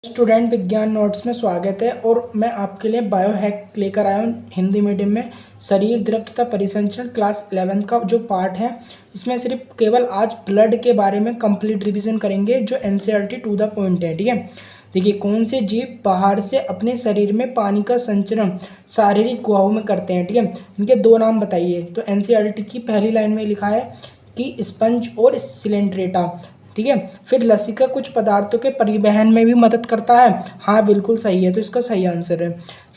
Student विज्ञान notes में स्वागत है और मैं आपके लिए बायो हैक लेकर आया हूँ हिंदी मीडियम में। शरीर द्रव तथा परिसंचरण क्लास 11 का जो पार्ट है, इसमें सिर्फ केवल आज ब्लड के बारे में कंप्लीट रिवीजन करेंगे, जो एनसीईआरटी टू द पॉइंट है। ठीक है, देखिए कौन से जीव बाहर से अपने शरीर में पानी का संचरण शारीरिक गुहाओं में करते हैं। ठीक है, इनके दो नाम बताइए। तो एनसीईआरटी की पहली लाइन में लिखा है कि स्पंज और सिलेंड्रेटा। ठीक है, फिर लसिका कुछ पदार्थों के परिवहन में भी मदद करता है। हाँ बिल्कुल सही है, तो इसका सही आंसर है।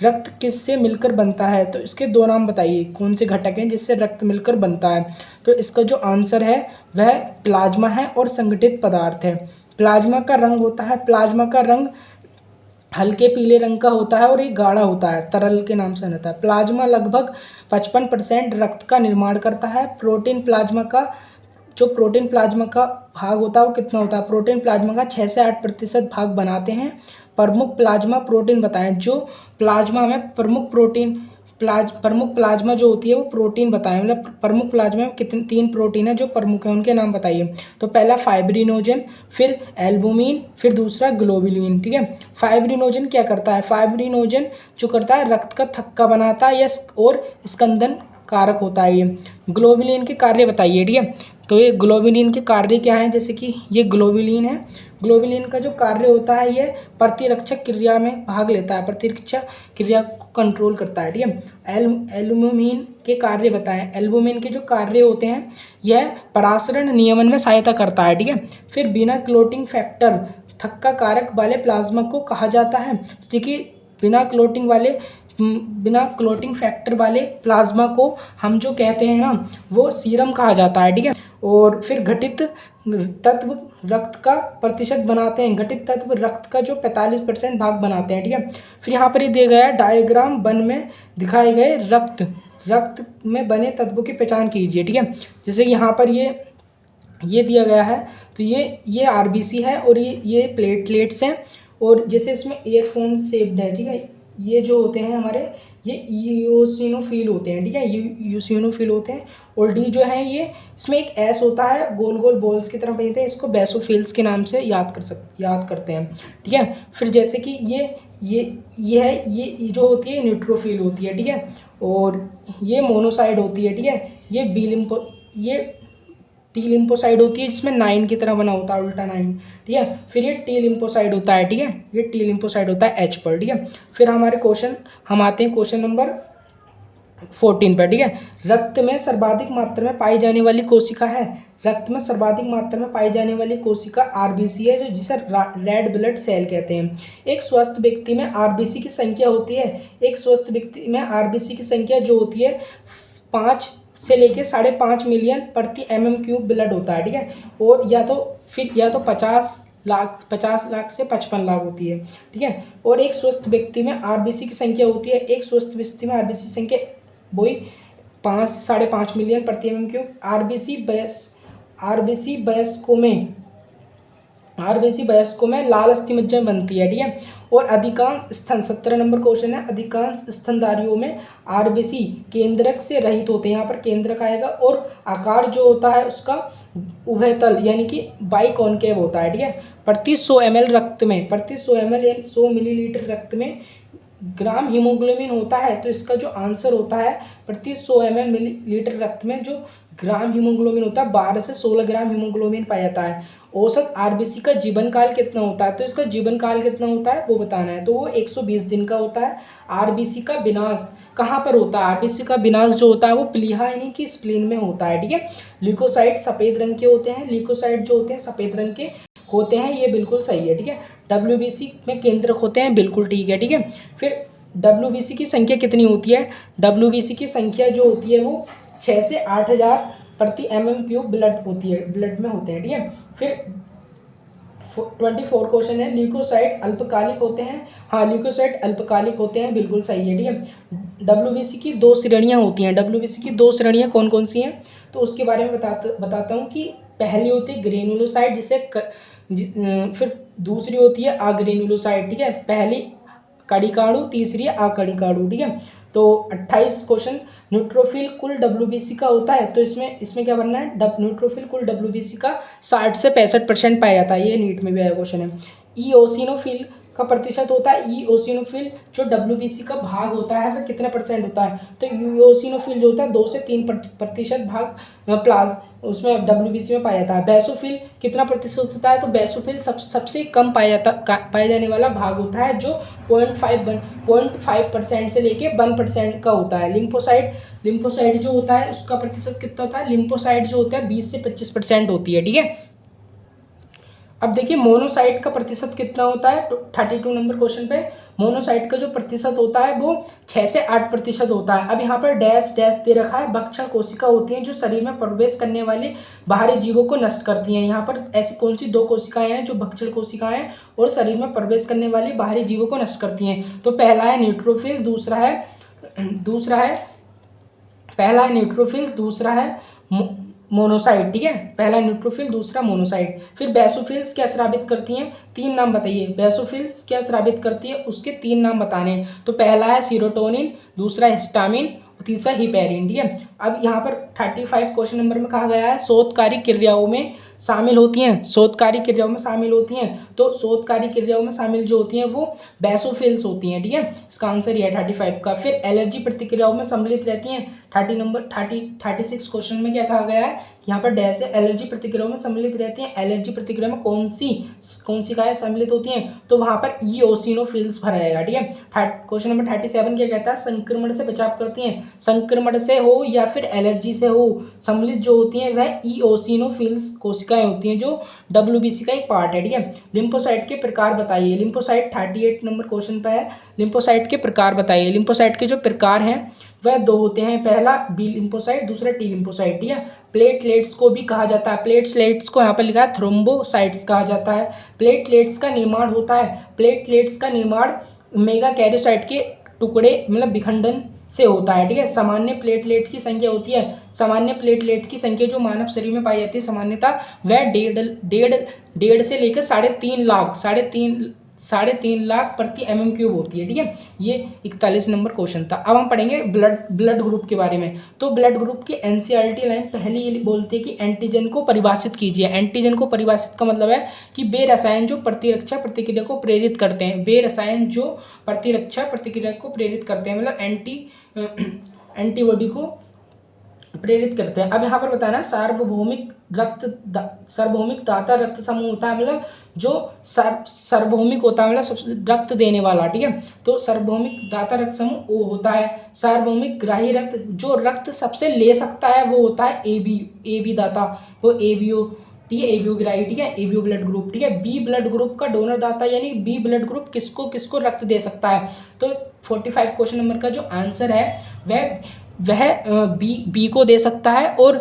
रक्त किससे मिलकर बनता है? तो इसके दो नाम बताइए, कौन से घटक हैं जिससे रक्त मिलकर बनता है। तो इसका जो आंसर है वह प्लाज्मा है और संगठित पदार्थ है। प्लाज्मा का रंग होता है, प्लाज्मा का रंग हल्के पीले रंग का होता है और ये गाढ़ा होता है, तरल के नाम से रहता है। प्लाज्मा लगभग 55% रक्त का निर्माण करता है। प्रोटीन प्लाज्मा का भाग होता है वो कितना होता है? प्रोटीन प्लाज्मा का 6 से 8% भाग बनाते हैं। प्रमुख प्लाज्मा प्रोटीन बताएं। जो प्लाज्मा में प्रमुख प्लाज्मा जो होती है वो प्रोटीन बताएं, मतलब प्रमुख प्लाज्मा में कितने 3 प्रोटीन है जो प्रमुख है, उनके नाम बताइए। तो पहला फाइब्रिनोजन, फिर एल्बुमिन, फिर दूसरा ग्लोबुलिन। ठीक है, फाइब्रिनोजन क्या करता है? फाइब्रिनोजन जो करता है रक्त का थक्का बनाता है और स्कंदन कारक होता है ये। ग्लोबुलिन के कार्य बताइए। ठीक है, तो ये ग्लोबुलिन के कार्य क्या हैं? जैसे कि ये ग्लोबुलिन है, ग्लोबुलिन का जो कार्य होता है ये प्रतिरक्षक क्रिया में भाग लेता है, प्रतिरक्षा क्रिया को कंट्रोल करता है। ठीक है, एल्बुमिन के कार्य बताएं। एल्बुमिन के जो कार्य होते हैं यह परासरण नियमन में सहायता करता है। ठीक है, फिर बिना क्लोटिंग फैक्टर थक्का कारक वाले प्लाज्मा को कहा जाता है। देखिए बिना क्लोटिंग फैक्टर वाले प्लाज्मा को हम जो कहते हैं ना, वो सीरम कहा जाता है। ठीक है, और फिर घटित तत्व रक्त का प्रतिशत बनाते हैं। घटित तत्व रक्त का जो 45% भाग बनाते हैं। ठीक है, फिर यहाँ पर ये दिया गया डायग्राम वन में दिखाए गए रक्त में बने तत्वों की पहचान कीजिए। ठीक है, जैसे यहाँ पर ये दिया गया है, तो ये आरबीसी है और ये प्लेटलेट्स हैं, और जैसे इसमें एयरफोन शेप्ड है। ठीक है, ये जो होते हैं हमारे ये यूसिनोफिल होते हैं। ठीक है, यूसिनोफिल होते हैं। और डी जो है ये इसमें एक एस होता है, गोल गोल बॉल्स की तरह बनते हैं, इसको बेसोफिल्स के नाम से याद करते हैं। ठीक है, फिर जैसे कि ये जो होती है न्यूट्रोफिल होती है। ठीक है, और ये मोनोसाइड होती है। ठीक है, ये टी लिम्फोसाइड होती है जिसमें 9 की तरह बना होता है, उल्टा 9। ठीक है, फिर ये टी लिम्फोसाइड होता है। ठीक है, ये टी लिम्फोसाइड होता है एच पर। ठीक है, फिर हम आते हैं क्वेश्चन नंबर 14 पर। ठीक है, रक्त में सर्वाधिक मात्रा में पाई जाने वाली कोशिका है। रक्त में सर्वाधिक मात्रा में पाई जाने वाली कोशिका आरबीसी है, जो जिसे रेड ब्लड सेल कहते हैं। एक स्वस्थ व्यक्ति में आरबीसी की संख्या होती है, एक स्वस्थ व्यक्ति में आरबीसी की संख्या जो होती है 5 से लेके 5.5 मिलियन प्रति mm³ ब्लड होता है। ठीक है, और या तो 50 लाख से 55 लाख होती है। ठीक है, और एक स्वस्थ व्यक्ति में आरबीसी की संख्या होती है, एक स्वस्थ व्यक्ति में आरबीसी संख्या वही 5 से 5.5 मिलियन प्रति mm³। आरबीसी वयस्कों में लाल अस्थिमज्जा बनती है। ठीक है, और अधिकांश स्तन 17 नंबर क्वेश्चन है, अधिकांश स्तनधारियों में आरबीसी केंद्रक से रहित होते हैं। यहाँ पर केंद्रक आएगा, और आकार जो होता है उसका उभयतल यानी कि बाइकॉनकेव होता है। ठीक है, प्रति 100 ml रक्त में, प्रति 100 ml यानी 100 मिलीलीटर रक्त में ग्राम हीमोग्लोबिन होता है। तो इसका जो आंसर होता है प्रति 100 ml मिलीलीटर रक्त में जो ग्राम हीमोग्लोबिन होता है 12 से 16 ग्राम हीमोग्लोबिन पाया जाता है। औसत आरबीसी का जीवन काल कितना होता है? तो इसका जीवन काल कितना होता है वो बताना है, तो वो 120 दिन का होता है। आरबीसी का विनाश कहाँ पर होता है? आरबीसी का विनाश जो होता है वो प्लीहा यानी कि स्प्लीन में होता है। ठीक है, ल्यूकोसाइट सफ़ेद रंग के होते हैं, ल्यूकोसाइट जो होते हैं सफ़ेद रंग के होते हैं, ये बिल्कुल सही है। ठीक है, डब्ल्यूबीसी में केंद्रक होते हैं, बिल्कुल ठीक है। ठीक है, फिर डब्ल्यूबीसी की संख्या कितनी होती है? डब्ल्यूबीसी की संख्या जो होती है वो 6 से 8,000 प्रति mm³ ब्लड में होते हैं। ठीक है, फिर 24 क्वेश्चन है, ल्यूकोसाइट अल्पकालिक होते हैं। हाँ, ल्यूकोसाइट अल्पकालिक होते हैं, बिल्कुल सही है। ठीक है, डब्ल्यूबीसी की 2 श्रेणियाँ होती हैं। डब्ल्यूबीसी की 2 श्रेणियाँ कौन कौन सी हैं? तो उसके बारे में बताता हूँ कि पहली होती है ग्रेनुलोसाइट, फिर दूसरी होती है अग्रेनुलोसाइट। ठीक है, पहली कड़िकाणु, तीसरी अकड़िकाणु। ठीक है, तो 28 क्वेश्चन, न्यूट्रोफिल कुल डब्ल्यूबीसी का होता है। तो इसमें क्या बनना है? न्यूट्रोफिल कुल डब्ल्यूबीसी का 60 से 65% पाया जाता है। ये नीट में भी आया क्वेश्चन है। ईओसिनोफिल का प्रतिशत होता है, ईओसिनोफिल जो WBC का भाग होता है वह कितना परसेंट होता है, तो ईओसिनोफिल जो होता है 2 से 3% भाग प्लाज उसमें WBC में पाया जाता है। बेसोफिल कितना प्रतिशत होता है, तो बेसोफिल सबसे कम पाया जाने वाला भाग होता है जो 0.5% से लेके 1% का होता है। लिम्फोसाइट जो होता है उसका प्रतिशत कितना होता है, लिम्फोसाइट जो होता है 20 से 25% होती है, ठीक है। अब देखिए मोनोसाइट का प्रतिशत कितना होता है, तो 32 नंबर क्वेश्चन पे मोनोसाइट का जो प्रतिशत होता है वो 6 से 8% होता है। अब यहाँ पर डैश डैश दे रखा है, भक्षण कोशिका होती हैं जो शरीर में प्रवेश करने वाले बाहरी जीवों को नष्ट करती हैं। यहाँ पर ऐसी कौन सी 2 कोशिकाएं हैं जो भक्षण कोशिकाएं हैं और शरीर में प्रवेश करने वाले बाहरी जीवों को नष्ट करती हैं, तो पहला है न्यूट्रोफिल, पहला है न्यूट्रोफिल, दूसरा है मोनोसाइट, ठीक है। पहला न्यूट्रोफिल, दूसरा मोनोसाइट। फिर बेसोफिल्स क्या स्रावित करती हैं, 3 नाम बताइए। बेसोफिल्स क्या स्रावित करती है उसके 3 नाम बताने हैं, तो पहला है सीरोटोनिन, दूसरा हिस्टामिन, तीसरा हिपेरिन, ठीक है। अब यहाँ पर 35 क्वेश्चन नंबर में कहा गया है शोधकारी क्रियाओं में शामिल होती हैं, शोधकारी क्रियाओं में शामिल होती हैं, तो शोधकारी क्रियाओं में शामिल जो होती हैं वो बेसोफिल्स होती हैं, ठीक है। इसका आंसर ये है 35 का। फिर एलर्जी प्रतिक्रियाओं में सम्मिलित रहती हैं। 36 क्वेश्चन में क्या कहा गया है, यहाँ पर डैश है, एलर्जी प्रतिक्रियाओं में सम्मिलित रहती हैं। एलर्जी प्रतिक्रिया में कौन सी काय सम्मिलित होती हैं, तो वहाँ पर ईओसिनोफिल्स भरा जाएगा, ठीक है। क्वेश्चन नंबर 37 क्या कहता है, संक्रमण से बचाव करती हैं। संक्रमण से हो या फिर एलर्जी से हो सम्मिलित जो होती हैं वह ईओसिनोफिल्स कोशिकाएं होती हैं जो WBC का एक पार्ट है, ठीक है। लिम्फोसाइट के प्रकार बताइए। लिम्फोसाइट 38 नंबर क्वेश्चन पर है, लिम्फोसाइट के प्रकार बताइए। लिम्फोसाइट के जो प्रकार हैं वह 2 होते हैं, पहला बी लिम्फोसाइट, दूसरा टी लिम्फोसाइट, ठीक है। प्लेटलेट्स को भी कहा जाता है, प्लेटलेट्स को यहाँ पर लिखा है थ्रोम्बोसाइट्स कहा जाता है। प्लेटलेट्स का निर्माण होता है, प्लेटलेट्स का निर्माण मेगा कैरियोसाइट के टुकड़े मतलब विखंडन से होता है, ठीक है। सामान्य प्लेटलेट की संख्या होती है, सामान्य प्लेटलेट की संख्या जो मानव शरीर में पाई जाती है सामान्यतः वह 1.5 से लेकर 3.5 लाख प्रति mm³ होती है, ठीक है। ये 41 नंबर क्वेश्चन था। अब हम पढ़ेंगे ब्लड ग्रुप के बारे में। तो ब्लड ग्रुप की NCERT लाइन पहले ये बोलते हैं कि एंटीजन को परिभाषित कीजिए। एंटीजन को परिभाषित का मतलब है कि वे रसायन जो प्रतिरक्षा प्रतिक्रिया को प्रेरित करते हैं, वे रसायन जो प्रतिरक्षा प्रतिक्रिया को प्रेरित करते हैं, मतलब एंटीबॉडी को प्रेरित करते हैं। अब यहाँ पर बताना सार्वभौमिक दाता रक्त समूह होता है, मतलब जो सार्वभौमिक होता है, मतलब सबसे रक्त देने वाला, ठीक है। तो सार्वभौमिक दाता रक्त समूह वो होता है। सार्वभौमिक ग्राही रक्त जो रक्त सबसे ले सकता है वो होता है AB दाता, वो ABO, ठीक है, ABO ग्राही, ठीक है, ABO ब्लड ग्रुप, ठीक है। B ब्लड ग्रुप का डोनर दाता यानी B ब्लड ग्रुप किसको किसको रक्त दे सकता है, तो 45 क्वेश्चन नंबर का जो आंसर है वह बी को दे सकता है और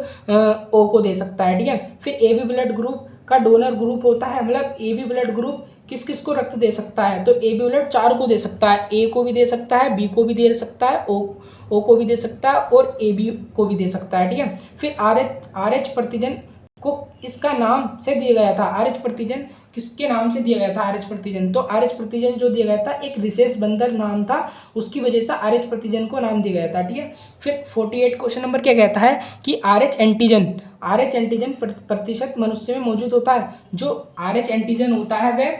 ओ को दे सकता है, ठीक है। फिर AB ब्लड ग्रुप का डोनर ग्रुप होता है, मतलब AB ब्लड ग्रुप किस किस को रक्त दे सकता है, तो AB ब्लड 4 को दे सकता है, A को भी दे सकता है, B को भी दे सकता है, O को भी दे सकता है और AB को भी दे सकता है, ठीक है। फिर RH प्रतिजन को इसका नाम से दिया गया था, RH प्रतिजन किसके नाम से दिया गया था, RH प्रतिजन, तो RH प्रतिजन जो दिया गया था एक रिसेस बंदर नाम था, उसकी वजह से RH प्रतिजन को नाम दिया गया था, ठीक है। फिर 48 क्वेश्चन नंबर क्या कहता है कि RH एंटीजन प्रतिशत मनुष्य में मौजूद होता है। जो RH एंटीजन होता है वह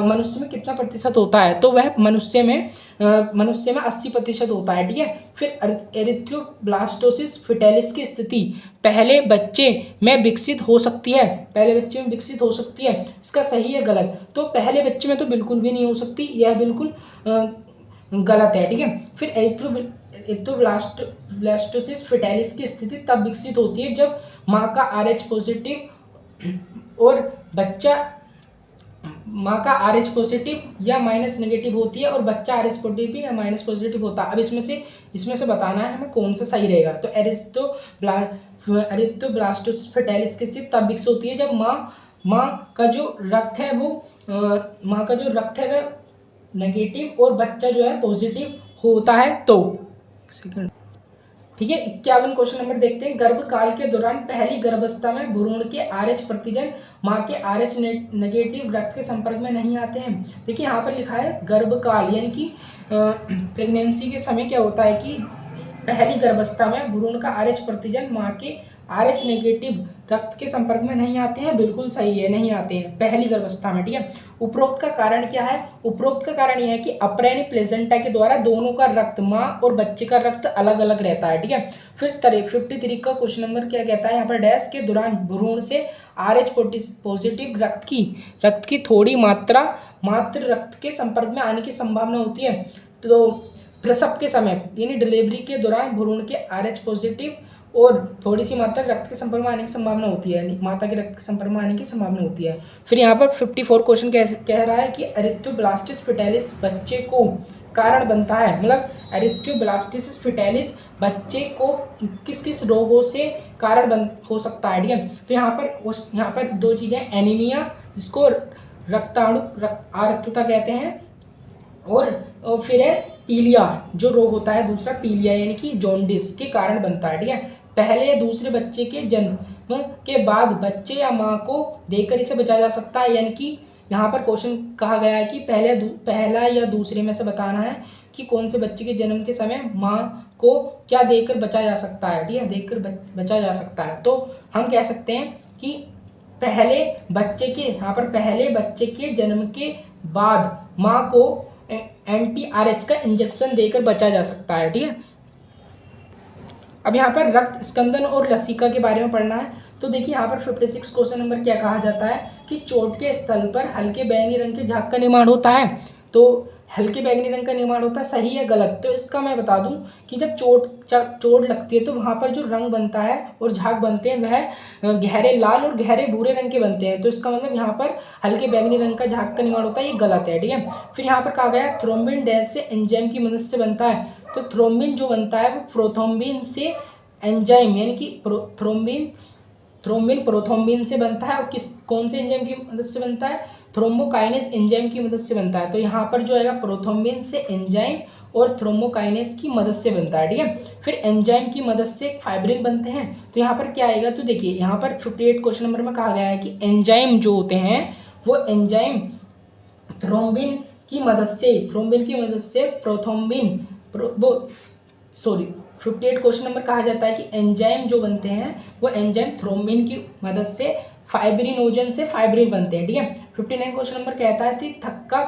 मनुष्य में कितना प्रतिशत होता है, तो वह मनुष्य में 80% होता है, ठीक है। फिर एरिथ्रोब्लास्टोसिस फिटेलिस की स्थिति पहले बच्चे में विकसित हो सकती है, इसका सही है गलत, तो पहले बच्चे में तो बिल्कुल भी नहीं हो सकती, यह बिल्कुल गलत है, ठीक है। फिर एरिथ्रोब्लास्टोसिस फिटेलिस की स्थिति तब विकसित होती है जब माँ का RH पॉजिटिव और बच्चा माँ का RH पॉजिटिव या माइनस नेगेटिव होती है और बच्चा RH पॉजिटिव या माइनस पॉजिटिव होता है। अब इसमें से बताना है हमें कौन सा सही रहेगा, तो एरिथ्रोब्लास्टोसिस फिटेलिस की स्थिति तब विकसित होती है जब माँ का जो रक्त है वह नेगेटिव और बच्चा जो है पॉजिटिव होता है, तो ठीक है। 51 क्वेश्चन नंबर देखते हैं। गर्भकाल के दौरान पहली गर्भावस्था में भ्रूण के RH प्रतिजन माँ के RH नेगेटिव रक्त के संपर्क में नहीं आते हैं। देखिए यहाँ पर लिखा है गर्भकाल, यानी कि प्रेगनेंसी के समय क्या होता है कि पहली गर्भावस्था में भ्रूण का RH प्रतिजन माँ के RH नेगेटिव रक्त के संपर्क में नहीं आते हैं, बिल्कुल सही है, नहीं आते हैं पहली गर्भावस्था में, ठीक है। उपरोक्त का कारण क्या है? उपरोक्त का कारण यह है कि अपरेनी प्लेसेंटा के द्वारा दोनों का रक्त, माँ और बच्चे का रक्त अलग अलग रहता है, ठीक है। फिर 53 का क्वेश्चन नंबर क्या कहता है यहाँ पर, डैश के दौरान भ्रूण से RH पॉजिटिव रक्त की थोड़ी मात्र रक्त के संपर्क में आने की संभावना होती है। तो प्रसव के समय यानी डिलीवरी के दौरान भ्रूण के RH पॉजिटिव और थोड़ी सी मात्रा रक्त के संपर्क में आने की संभावना होती है, माता के रक्त के संपर्क में आने की संभावना होती है। फिर यहाँ पर 54 क्वेश्चन कह रहा है कि एरिथ्रोब्लास्टिस फिटालिस बच्चे को कारण बनता है, मतलब एरिथ्रोब्लास्टिस फिटालिस बच्चे को किस किस रोगों से कारण हो सकता है, ठीक है। तो यहाँ पर दो चीज़ें, एनीमिया जिसको आरक्तता कहते हैं, और फिर है पीलिया जो रोग होता है दूसरा, पीलिया यानी कि जॉन्डिस के कारण बनता है, ठीक है। पहले या दूसरे बच्चे के जन्म के बाद बच्चे या माँ को देकर इसे बचाया जा सकता है, यानी कि यहाँ पर क्वेश्चन कहा गया है कि पहला या दूसरे में से बताना है कि कौन से बच्चे के जन्म के समय माँ को क्या देकर बचाया जा सकता है, ठीक है, देकर बचाया जा सकता है। तो हम कह सकते हैं कि पहले बच्चे के जन्म के बाद माँ को anti-RH का इंजेक्शन देकर बचा जा सकता है, ठीक है। अब यहाँ पर रक्त स्कंदन और लसिका के बारे में पढ़ना है। तो देखिए यहाँ पर 56 क्वेश्चन नंबर क्या कहा जाता है कि चोट के स्थल पर हल्के बैंगनी रंग के झाग का निर्माण होता है। तो हल्के बैंगनी रंग का निर्माण होता है, सही है गलत? तो इसका मैं बता दूं कि जब चोट लगती है तो वहाँ पर जो रंग बनता है और झाग बनते हैं वह गहरे लाल और गहरे भूरे रंग के बनते हैं। तो इसका मतलब यहाँ पर हल्के बैंगनी रंग का झाग का निर्माण होता है, ये गलत है, ठीक है। फिर यहाँ पर कहा गया थ्रोम्बिन डैश से एंजाइम की मदद से बनता है। तो थ्रोम्बिन जो बनता है वो प्रोथ्रोम्बिन से एंजाइम यानी कि थ्रोम्बिन प्रोथ्रोम्बिन से बनता है, और कौन से एंजाइम की मदद से बनता है? थ्रोम्बोकाइनेस एंजाइम की मदद से बनता है। तो यहाँ पर जो आएगा प्रोथ्रोम्बिन से एंजाइम और थ्रोम्बोकाइनेस की मदद से बनता है, ठीक है। फिर एंजाइम की मदद से फाइब्रिन बनते हैं। तो यहाँ पर क्या आएगा? तो देखिए यहाँ पर 58 क्वेश्चन नंबर में कहा गया है कि एंजाइम जो होते हैं वो एंजाइम थ्रोम्बिन की मदद से प्रोथ्रोम्बिन 58 क्वेश्चन नंबर कहा जाता है कि एंजाइम जो बनते हैं वो एंजाइम थ्रोम्बिन की मदद से फाइब्रिनोजन से फाइब्रिन बनते हैं, ठीक है। 59 क्वेश्चन नंबर कहता है कि थक्का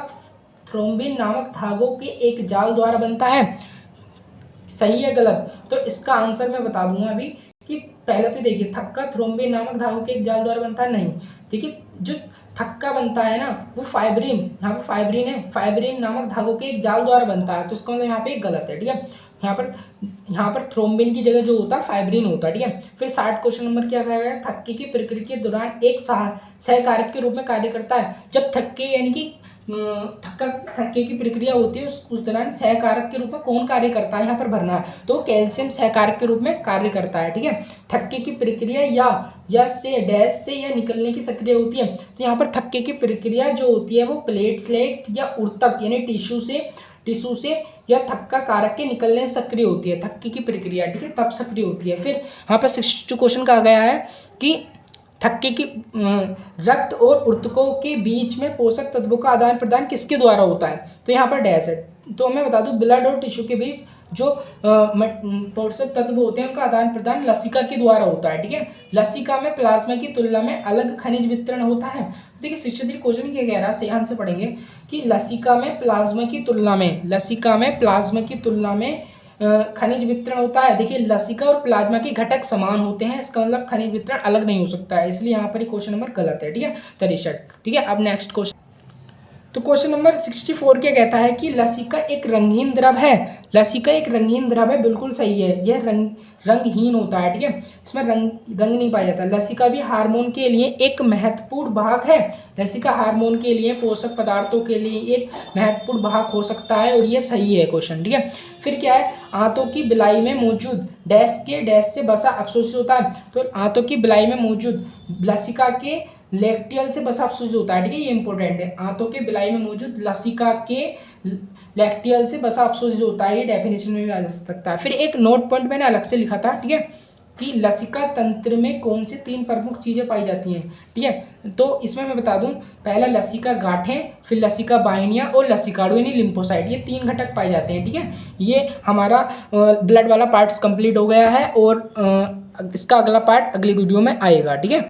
थ्रोम्बिन नामक धागों के एक जाल द्वारा बनता है, सही है गलत? तो इसका आंसर मैं बता दूंगा अभी कि पहले तो देखिए थक्का थ्रोम्बिन नामक धागों के एक जाल द्वारा बनता है, नहीं। देखिए जो थक्का बनता है ना वो फाइब्रिन, यहाँ पर फाइब्रिन है, फाइब्रिन नामक धागों के एक जाल द्वारा बनता है। तो इसका मतलब यहाँ पे गलत है, ठीक है। यहाँ पर थ्रोम्बिन की जगह जो होता है फाइब्रिन होता है, ठीक है। फिर 60 क्वेश्चन नंबर क्या कहा गया है? थक्के की प्रक्रिया के दौरान एक सहकारक के रूप में कार्य करता है। जब थक्के यानी कि थक्के की प्रक्रिया होती है उस दौरान सहकारक के रूप में कौन कार्य करता है, यहाँ पर भरना है। तो कैल्शियम सहकारक के रूप में कार्य करता है, ठीक है। थक्के की प्रक्रिया या से डैश से या निकलने की सक्रिय होती है। तो यहाँ पर थक्के की प्रक्रिया जो होती है वो प्लेटलेट या ऊतक यानी टिश्यू से या थक्का कारक के निकलने से सक्रिय होती है, थक्के की प्रक्रिया, ठीक है, तब सक्रिय होती है। फिर यहाँ पर 62 क्वेश्चन कहा गया है कि थक्के की रक्त और ऊतकों के बीच में पोषक तत्वों का आदान प्रदान किसके द्वारा होता है? तो यहाँ पर डैश है। तो मैं बता दूं ब्लड और टिश्यू के बीच जो पोषक तत्व होते हैं उनका आदान प्रदान लसिका के द्वारा होता है, ठीक है। लसिका में प्लाज्मा की तुलना में अलग खनिज वितरण होता है। देखिए 63 क्वेश्चन क्या कह रहा है, ध्यान से पढ़ेंगे कि लसिका में प्लाज्मा की तुलना में खनिज वितरण होता है। देखिए लसिका और प्लाज्मा के घटक समान होते हैं, इसका मतलब खनिज वितरण अलग नहीं हो सकता है, इसलिए यहाँ पर क्वेश्चन नंबर गलत है, ठीक है, 63, ठीक है। अब नेक्स्ट क्वेश्चन, तो क्वेश्चन नंबर 64 क्या कहता है कि लसिका एक रंगहीन द्रव है। लसिका एक रंगहीन द्रव है, बिल्कुल सही है, यह रंगहीन होता है, ठीक है, इसमें रंग नहीं पाया जाता। लसिका भी हार्मोन के लिए एक महत्वपूर्ण भाग है। लसिका हार्मोन के लिए, पोषक पदार्थों के लिए एक महत्वपूर्ण भाग हो सकता है, और ये सही है क्वेश्चन, ठीक है। फिर क्या है? आंतों की बिलाई में मौजूद डैश से वसा अवशोषित होता है। तो आंतों की बिलाई में मौजूद लसिका के लैक्टियल से वसा अवशोषित होता है, ठीक है, ये इंपॉर्टेंट है। आंतों के बिलाई में मौजूद लसिका के लैक्टियल से वसा अवशोषित होता है, ये डेफिनेशन में भी आ जा सकता है। फिर एक नोट पॉइंट मैंने अलग से लिखा था, ठीक है, कि लसिका तंत्र में कौन सी 3 प्रमुख चीज़ें पाई जाती हैं। ठीक है, तो इसमें मैं बता दूं, पहला लसिका गांठें, फिर लसिका वाहिनियाँ और लसिकाणु यानी लिम्फोसाइट, ये 3 घटक पाए जाते हैं। ठीक है, ये हमारा ब्लड वाला पार्ट्स कंप्लीट हो गया है और इसका अगला पार्ट अगली वीडियो में आएगा। ठीक है।